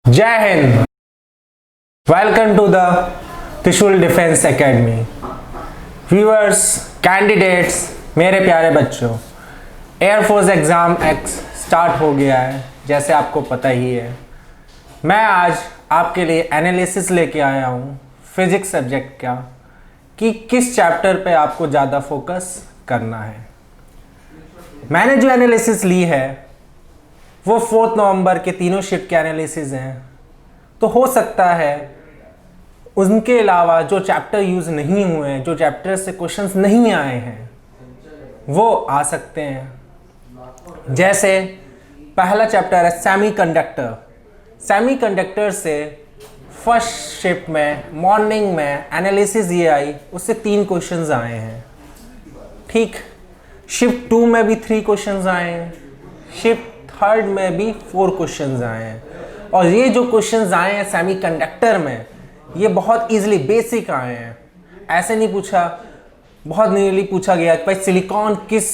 जय Hind. Welcome to the त्रिशूल defence academy. Viewers, candidates, मेरे प्यारे बच्चों, एयरफोर्स एग्ज़ाम एक्स स्टार्ट हो गया है, जैसे आपको पता ही है। मैं आज आपके लिए एनालिसिस लेके आया हूँ फिजिक्स सब्जेक्ट का कि किस चैप्टर पे आपको ज़्यादा फोकस करना है। मैंने जो एनालिसिस ली है वो 4 नवंबर के तीनों शिफ्ट के एनालिसिस हैं, तो हो सकता है उनके अलावा जो चैप्टर यूज़ नहीं हुए हैं, जो चैप्टर से क्वेश्चंस नहीं आए हैं, वो आ सकते हैं। जैसे पहला चैप्टर है सेमीकंडक्टर। सेमीकंडक्टर से फर्स्ट शिफ्ट में मॉर्निंग में एनालिसिस ये आई, उससे 3 क्वेश्चंस आए हैं। ठीक, शिफ्ट 2 में भी 3 क्वेश्चंस आए हैं, शिफ्ट 3rd में भी 4 क्वेश्चंस आए हैं। और ये जो क्वेश्चंस आए हैं सेमीकंडक्टर में, ये बहुत इजीली बेसिक आए हैं। ऐसे नहीं पूछा, बहुत नीयरली पूछा गया कि भाई सिलिकॉन किस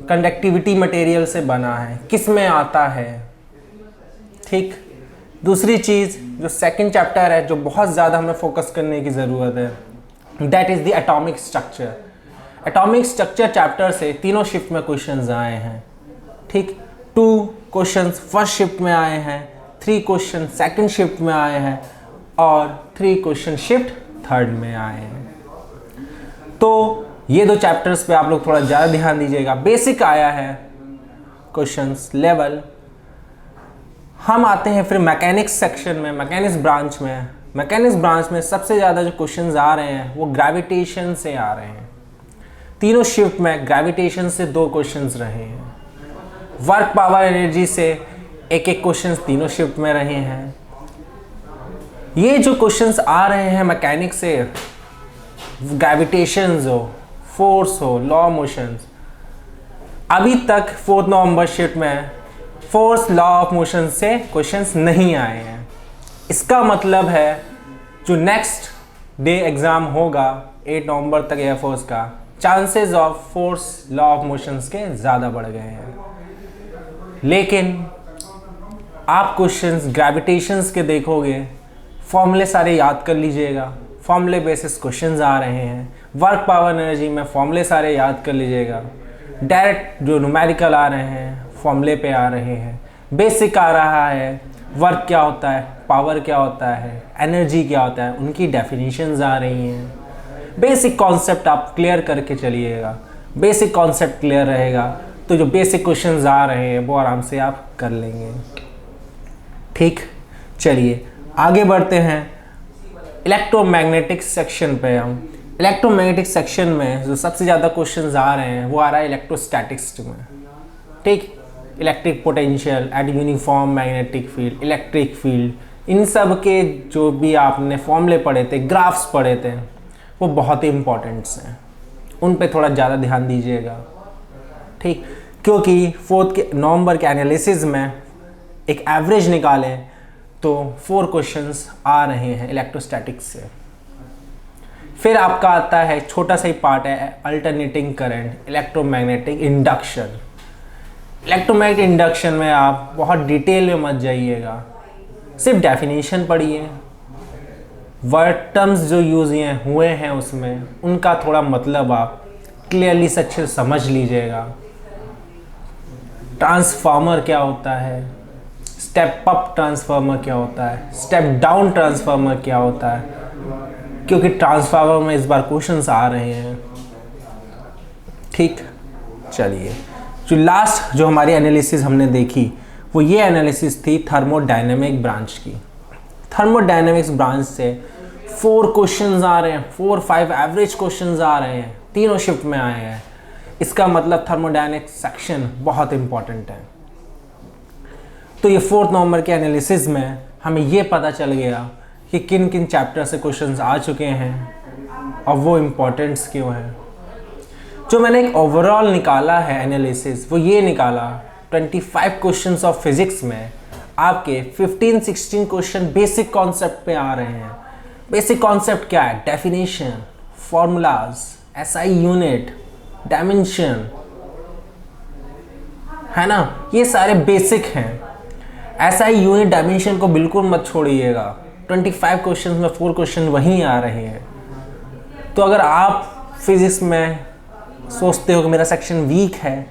कंडक्टिविटी मटेरियल से बना है, किस में आता है। ठीक, दूसरी चीज़ जो सेकंड चैप्टर है, जो बहुत ज़्यादा हमें फोकस करने की ज़रूरत है, that is the atomic structure. Atomic structure chapter से तीनों शिफ्ट में क्वेश्चंस आए हैं। ठीक, 2 क्वेश्चंस फर्स्ट शिफ्ट में आए हैं, 3 क्वेश्चन सेकंड शिफ्ट में आए हैं और 3 क्वेश्चन शिफ्ट 3rd में आए हैं। तो ये 2 चैप्टर्स पे आप लोग थोड़ा ज़्यादा ध्यान दीजिएगा। बेसिक आया है क्वेश्चंस लेवल। हम आते हैं फिर मैकेनिक्स सेक्शन में, मैकेनिक्स ब्रांच में। मैकेनिक्स ब्रांच में सबसे ज़्यादा जो क्वेश्चंस आ रहे हैं वो ग्रेविटेशन से आ रहे हैं। तीनों शिफ्ट में ग्रेविटेशन से 2 क्वेश्चंस रहे हैं। वर्क पावर एनर्जी से एक क्वेश्चंस तीनों शिफ्ट में रहे हैं। ये जो क्वेश्चंस आ रहे हैं मैकेनिक्स से, ग्रेविटेशंस हो, फोर्स हो, लॉ मोशंस, अभी तक 4 नवंबर शिफ्ट में फोर्स लॉ ऑफ मोशन से क्वेश्चंस नहीं आए हैं। इसका मतलब है जो नेक्स्ट डे एग्ज़ाम होगा 8 नवंबर तक एयरफोर्स का, chances of force law of motions के ज़्यादा बढ़ गए हैं। लेकिन आप क्वेश्चंस ग्रेविटेशंस के देखोगे, फॉर्मूले सारे याद कर लीजिएगा, फॉर्मूले बेसिस क्वेश्चंस आ रहे हैं। वर्क पावर एनर्जी में फॉर्मूले सारे याद कर लीजिएगा। डायरेक्ट जो न्यूमेरिकल आ रहे हैं फॉर्मूले पे आ रहे हैं। बेसिक आ रहा है, वर्क क्या होता है, पावर क्या होता है, एनर्जी क्या होता है, उनकी डेफिनेशंस आ रही हैं। बेसिक कॉन्सेप्ट आप क्लियर करके चलिएगा। बेसिक कॉन्सेप्ट क्लियर रहेगा तो जो बेसिक क्वेश्चंस आ रहे हैं वो आराम से आप कर लेंगे। ठीक, चलिए आगे बढ़ते हैं इलेक्ट्रोमैग्नेटिक सेक्शन पे। हम इलेक्ट्रोमैग्नेटिक सेक्शन में जो सबसे ज़्यादा क्वेश्चंस आ रहे हैं वो आ रहा है इलेक्ट्रोस्टैटिक्स में। ठीक, electric potential at uniform magnetic field, electric field, इन सब के जो भी आपने फॉर्मूले पढ़े थे, ग्राफ्स पढ़े थे, वो बहुत ही इंपॉर्टेंट्स हैं। उन पे थोड़ा ज़्यादा ध्यान दीजिएगा। ठीक, क्योंकि 4 नवंबर के एनालिसिस में एक एवरेज निकालें तो 4 क्वेश्चंस आ रहे हैं इलेक्ट्रोस्टैटिक्स से। फिर आपका आता है छोटा सा ही पार्ट है alternating current, electromagnetic induction. Electromagnetic induction में आप बहुत डिटेल में मत जाइएगा, सिर्फ डेफिनेशन पढ़िए। वर्ड टर्म्स जो यूज़ हुए हैं उसमें उनका थोड़ा मतलब आप क्लियरली से अच्छे से समझ लीजिएगा। ट्रांसफार्मर क्या होता है, स्टेप अप ट्रांसफार्मर क्या होता है, स्टेप डाउन ट्रांसफार्मर क्या होता है, क्योंकि ट्रांसफार्मर में इस बार क्वेश्चंस आ रहे हैं। ठीक, चलिए जो लास्ट जो हमारी एनालिसिस हमने देखी वो ये एनालिसिस थी थर्मोडायनेमिक ब्रांच की। थर्मोडायनेमिक्स ब्रांच से 4 क्वेश्चंस आ रहे हैं, 4-5 एवरेज क्वेश्चंस आ रहे हैं, तीनों शिफ्ट में आए हैं। इसका मतलब थर्मोडायनेमिक सेक्शन बहुत इंपॉर्टेंट है। तो ये 4 नवंबर के एनालिसिस में हमें ये पता चल गया कि किन किन चैप्टर से क्वेश्चंस आ चुके हैं और वो इम्पोर्टेंट्स क्यों हैं। जो मैंने एक ओवरऑल निकाला है एनालिसिस, वो ये निकाला 25 क्वेश्चंस ऑफ फिजिक्स में आपके 15-16 क्वेश्चन बेसिक कॉन्सेप्ट पे आ रहे हैं। बेसिक कॉन्सेप्ट क्या है? Definition, formulas, SI unit, dimension, है ना, ये सारे बेसिक हैं। ऐसा ही यूनिट डायमेंशन को बिल्कुल मत छोड़िएगा। 25 क्वेश्चन में 4 क्वेश्चन वहीं आ रहे हैं। तो अगर आप फिजिक्स में सोचते हो कि मेरा सेक्शन वीक है,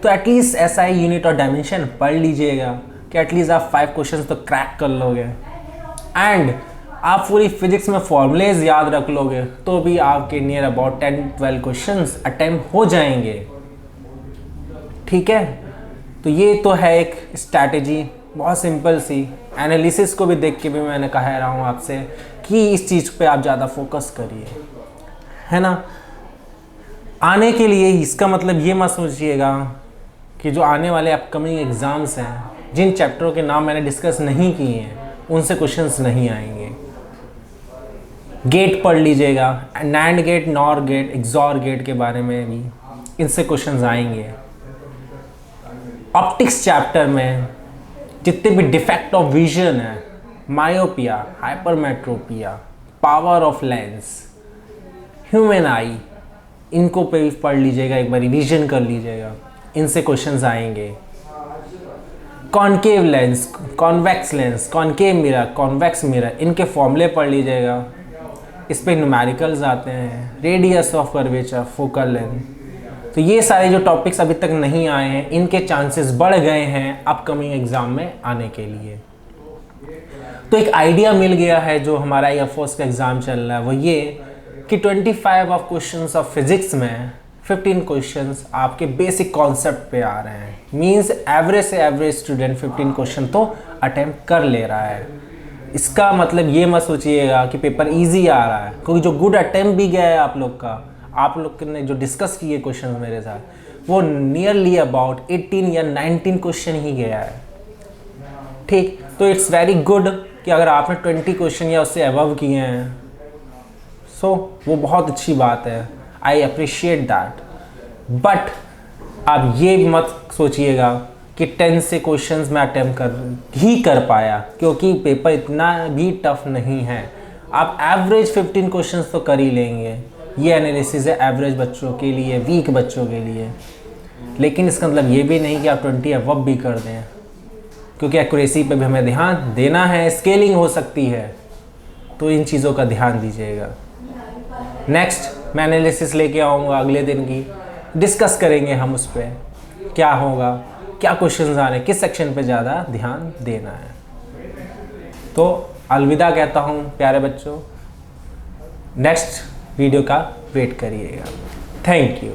तो एटलीस्ट ऐसा ही यूनिट और डायमेंशन पढ़ लीजिएगा कि एटलीस्ट आप 5 क्वेश्चन तो क्रैक कर लोगे। एंड आप पूरी फिजिक्स में फॉर्मूलेज याद रख लोगे तो भी आपके नियर अबाउट 10-12 क्वेश्चंस अटेम्प्ट हो जाएंगे। ठीक है, तो ये तो है एक स्ट्रैटेजी, बहुत सिंपल सी। एनालिसिस को भी देख के भी मैंने कह रहा हूँ आपसे कि इस चीज़ पे आप ज़्यादा फोकस करिए, है ना। आने के लिए इसका मतलब ये मत सोचिएगा कि जो आने वाले अपकमिंग एग्ज़ाम्स हैं, जिन चैप्टरों के नाम मैंने डिस्कस नहीं किए हैं, उनसे क्वेश्चंस नहीं आएंगे। गेट पढ़ लीजिएगा, NAND gate, NOR gate, XOR gate के बारे में भी इनसे क्वेश्चंस आएंगे। ऑप्टिक्स चैप्टर में जितने भी डिफेक्ट ऑफ विजन है, myopia, hypermetropia, power of lens, human आई, इनको पे पढ़ लीजिएगा, एक बार रिवीजन कर लीजिएगा, इनसे क्वेश्चंस आएंगे। Concave lens, convex lens, concave mirror, convex mirror, इनके फॉर्मूले पढ़ लीजिएगा, इस पे न्यूमेरिकल्स आते हैं। Radius of curvature, focal length, तो ये सारे जो टॉपिक्स अभी तक नहीं आए हैं, इनके चांसेस बढ़ गए हैं अपकमिंग एग्जाम में आने के लिए। तो एक आइडिया मिल गया है जो हमारा एयरफोर्स का एग्ज़ाम चल रहा है, वो ये कि 25 ऑफ क्वेश्चंस ऑफ फिजिक्स में 15 क्वेश्चंस आपके बेसिक कॉन्सेप्ट पे आ रहे हैं। मींस एवरेज से एवरेज स्टूडेंट 15 क्वेश्चन तो अटेम्प्ट कर ले रहा है। इसका मतलब ये मत सोचिएगा कि पेपर इजी आ रहा है, क्योंकि जो गुड अटेम्प्ट भी गया है आप लोग ने जो डिस्कस किए क्वेश्चन मेरे साथ, वो नियरली अबाउट 18 या 19 क्वेश्चन ही गया है। ठीक, तो इट्स वेरी गुड कि अगर आपने 20 क्वेश्चन या उससे अबव किए हैं, सो वो बहुत अच्छी बात है, आई अप्रिशिएट दैट। बट आप ये मत सोचिएगा कि 10 से क्वेश्चंस मैं अटेम्प्ट कर पाया, क्योंकि पेपर इतना भी टफ नहीं है। आप एवरेज 15 क्वेश्चंस तो कर ही लेंगे। ये एनालिसिस है एवरेज बच्चों के लिए, वीक बच्चों के लिए, लेकिन इसका मतलब ये भी नहीं कि आप 20 अबव भी कर दें, क्योंकि एक्यूरेसी पे भी हमें ध्यान देना है, स्केलिंग हो सकती है, तो इन चीज़ों का ध्यान दीजिएगा। नेक्स्ट मैं एनालिसिस लेके आऊँगा अगले दिन की, डिस्कस करेंगे हम उस पर क्या होगा, क्या क्वेश्चंस आ रहे हैं, किस सेक्शन पे ज़्यादा ध्यान देना है। तो अलविदा कहता हूँ प्यारे बच्चों, नेक्स्ट वीडियो का वेट करिएगा। Thank you.